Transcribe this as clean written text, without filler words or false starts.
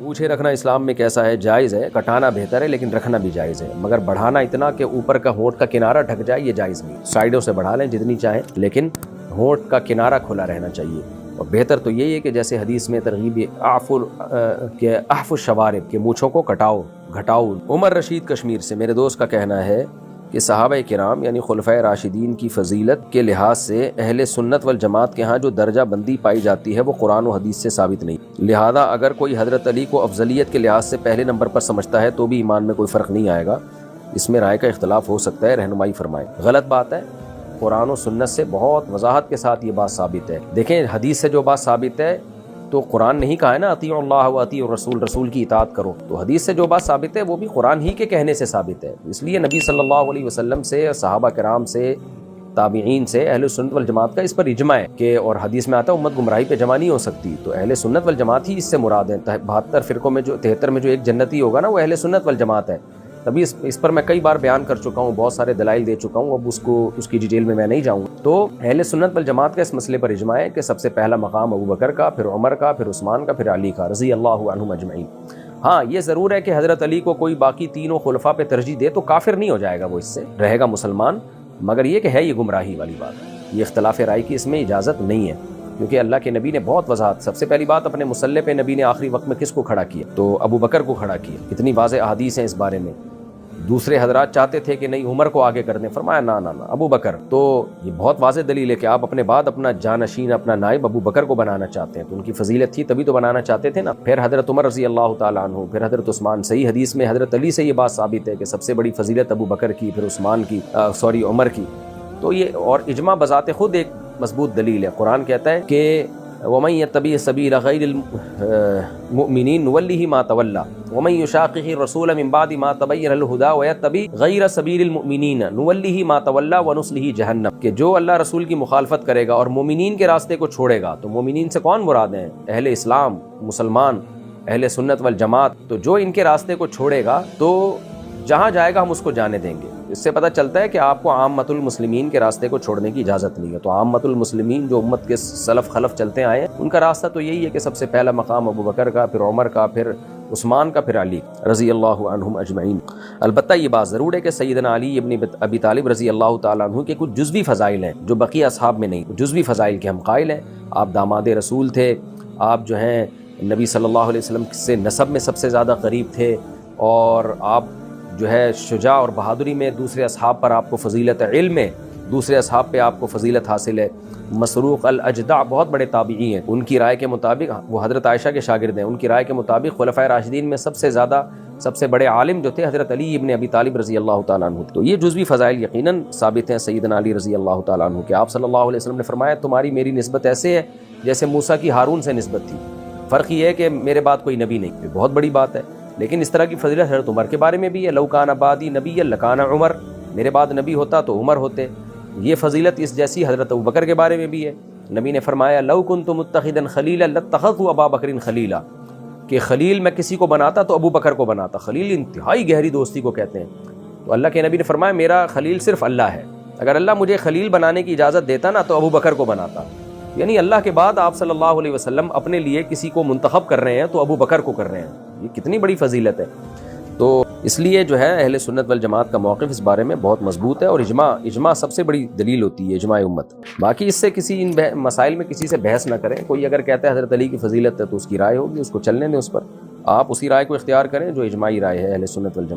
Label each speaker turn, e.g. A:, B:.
A: پوچھے رکھنا اسلام میں کیسا ہے؟ جائز ہے، کٹانا بہتر ہے لیکن رکھنا بھی جائز ہے، مگر بڑھانا اتنا کہ اوپر کا ہونٹ کا کنارہ ڈھک جائے یہ جائز نہیں۔ سائیڈوں سے بڑھا لیں جتنی چاہیں لیکن ہونٹ کا کنارہ کھلا رہنا چاہیے، اور بہتر تو یہی ہے کہ جیسے حدیث میں ترغیب اعف الشوارب کہ مونچھوں کو کٹاؤ گھٹاؤ۔ عمر رشید کشمیر سے میرے دوست کا کہنا ہے کہ صحابہ کرام یعنی خلفائے راشدین کی فضیلت کے لحاظ سے اہل سنت والجماعت کے ہاں جو درجہ بندی پائی جاتی ہے وہ قرآن و حدیث سے ثابت نہیں، لہذا اگر کوئی حضرت علی کو افضلیت کے لحاظ سے پہلے نمبر پر سمجھتا ہے تو بھی ایمان میں کوئی فرق نہیں آئے گا۔ اس میں رائے کا اختلاف ہو سکتا ہے، رہنمائی فرمائیں۔ غلط بات ہے، قرآن و سنت سے بہت وضاحت کے ساتھ یہ بات ثابت ہے۔ دیکھیں حدیث سے جو بات ثابت ہے تو قرآن نہیں کہا ہے نا اطیعوا اللہ و اطیعوا الرسول، رسول کی اطاعت کرو، تو حدیث سے جو بات ثابت ہے وہ بھی قرآن ہی کے کہنے سے ثابت ہے۔ اس لیے نبی صلی اللہ علیہ وسلم سے، صحابہ کرام سے، تابعین سے، اہل سنت والجماعت کا اس پر اجماع ہے کہ، اور حدیث میں آتا ہے امت گمراہی پہ جمع نہیں ہو سکتی، تو اہل سنت والجماعت ہی اس سے مراد ہے۔ 72 فرقوں میں جو 73 میں جو ایک جنتی ہوگا نا وہ اہل سنت والجماعت ہے۔ تبھی اس پر میں کئی بار بیان کر چکا ہوں، بہت سارے دلائل دے چکا ہوں، اب اس کی ڈیٹیل میں نہیں جاؤں۔ تو اہل سنت والجماعت کا اس مسئلے پر اجماع ہے کہ سب سے پہلا مقام ابو بکر کا، پھر عمر کا، پھر عثمان کا، پھر علی کا رضی اللہ عنہم اجمعین۔ ہاں یہ ضرور ہے کہ حضرت علی کو کوئی باقی تینوں خلفاء پہ ترجیح دے تو کافر نہیں ہو جائے گا، وہ اس سے رہے گا مسلمان، مگر یہ کہ ہے یہ گمراہی والی بات ہے، یہ اختلاف رائے کی اس میں اجازت نہیں ہے، کیونکہ اللہ کے نبی نے بہت وضاحت، سب سے پہلی بات اپنے مصلی پہ نبی نے آخری وقت میں کس کو کھڑا کیا؟ تو ابو بکر کو کھڑا کیا۔ کتنی واضح احادیث ہیں اس بارے میں۔ دوسرے حضرات چاہتے تھے کہ نہیں عمر کو آگے کر دیں، فرمایا نا ابو بکر۔ تو یہ بہت واضح دلیل ہے کہ آپ اپنے بعد اپنا جانشین، اپنا نائب ابو بکر کو بنانا چاہتے ہیں، تو ان کی فضیلت تھی تبھی تو بنانا چاہتے تھے نا۔ پھر حضرت عمر رضی اللہ تعالیٰ عنہ، پھر حضرت عثمان۔ صحیح حدیث میں حضرت علی سے یہ بات ثابت ہے کہ سب سے بڑی فضیلت ابو بکر کی، پھر عثمان کی، عمر کی۔ تو یہ اور اجماع بذات خود ایک مضبوط دلیل ہے۔ قرآن کہتا ہے کہ وَمَن يَتَّبِعْ سَبِيلَ غَيْرِ الْمُؤْمِنِينَ نُوَلِّهِ مَا تَوَلَّى وَمَن يُشَاقِقِ الرَّسُولَ مِن بَعْدِ مَا تَبَيَّنَ لَهُ الْهُدَى وَيَتَّبِعْ غَيْرَ سَبِيلِ الْمُؤْمِنِينَ نُوَلِّهِ مَا تَوَلَّى وَنُصْلِهِ جَهَنَّمَ، کہ جو اللہ رسول کی مخالفت کرے گا اور مومنین کے راستے کو چھوڑے گا، تو مومنین سے کون مراد ہیں؟ اہل اسلام، مسلمان، اہل سنت والجماعت۔ تو جو ان کے راستے کو چھوڑے گا تو جہاں جائے گا ہم اس کو جانے دیں گے۔ اس سے پتہ چلتا ہے کہ آپ کو عامۃ المسلمین کے راستے کو چھوڑنے کی اجازت نہیں ہے۔ تو عامۃ المسلمین جو امت کے سلف خلف چلتے آئے ہیں ان کا راستہ تو یہی ہے کہ سب سے پہلا مقام ابو بکر کا، پھر عمر کا، پھر عثمان کا، پھر علی رضی اللہ عنہم اجمعین۔ البتہ یہ بات ضرور ہے کہ سیدنا علی ابن ابی طالب رضی اللہ تعالیٰ عنہ کے کچھ جزوی فضائل ہیں جو بقیہ اصحاب میں نہیں، جزوی فضائل کے ہم قائل ہیں۔ آپ داماد رسول تھے، آپ جو ہیں نبی صلی اللہ علیہ وسلم سے نسب میں سب سے زیادہ قریب تھے، اور آپ جو ہے شجاع اور بہادری میں دوسرے اصحاب پر آپ کو فضیلت، علم میں دوسرے اصحاب پہ آپ کو فضیلت حاصل ہے۔ مسروق الاجدع بہت بڑے تابعی ہیں، ان کی رائے کے مطابق، وہ حضرت عائشہ کے شاگرد ہیں، ان کی رائے کے مطابق خلفائے راشدین میں سب سے بڑے عالم جو تھے حضرت علی ابن ابی طالب رضی اللہ تعالیٰ عنہ۔ تو یہ جزوی فضائل یقیناً ثابت ہیں سیدنا علی رضی اللہ تعالیٰ عنہ کہ آپ صلی اللہ علیہ وسلم نے فرمایا تمہاری میری نسبت ایسے ہے جیسے موسیٰ کی ہارون سے نسبت تھی، فرق یہ ہے کہ میرے بعد کوئی نبی نہیں۔ یہ بہت بڑی بات ہے، لیکن اس طرح کی فضیلت حضرت عمر کے بارے میں بھی ہے، لو کان بعدی نبی لکان عمر، میرے بعد نبی ہوتا تو عمر ہوتے۔ یہ فضیلت اس جیسی حضرت ابو بکر کے بارے میں بھی ہے۔ نبی نے فرمایا لو کنت متخذا خلیلا لاتخذت ابا بکر خلیلا، کہ خلیل میں کسی کو بناتا تو ابو بکر کو بناتا۔ خلیل انتہائی گہری دوستی کو کہتے ہیں۔ تو اللہ کے نبی نے فرمایا میرا خلیل صرف اللہ ہے، اگر اللہ مجھے خلیل بنانے کی اجازت دیتا نا تو ابو بکر کو بناتا۔ یعنی اللہ کے بعد آپ صلی اللہ علیہ وسلم اپنے لیے کسی کو منتخب کر رہے ہیں تو ابو بکر کو کر رہے ہیں، یہ کتنی بڑی فضیلت ہے۔ تو اس لیے جو ہے اہل سنت والجماعت کا موقف اس بارے میں بہت مضبوط ہے، اور اجماع سب سے بڑی دلیل ہوتی ہے، اجماع امت۔ باقی اس سے کسی ان مسائل میں کسی سے بحث نہ کریں۔ کوئی اگر کہتا ہے حضرت علی کی فضیلت ہے تو اس کی رائے ہوگی، اس کو چلنے دیں، اس پر آپ اسی رائے کو اختیار کریں جو اجماعی رائے ہے اہل سنت والجماعت۔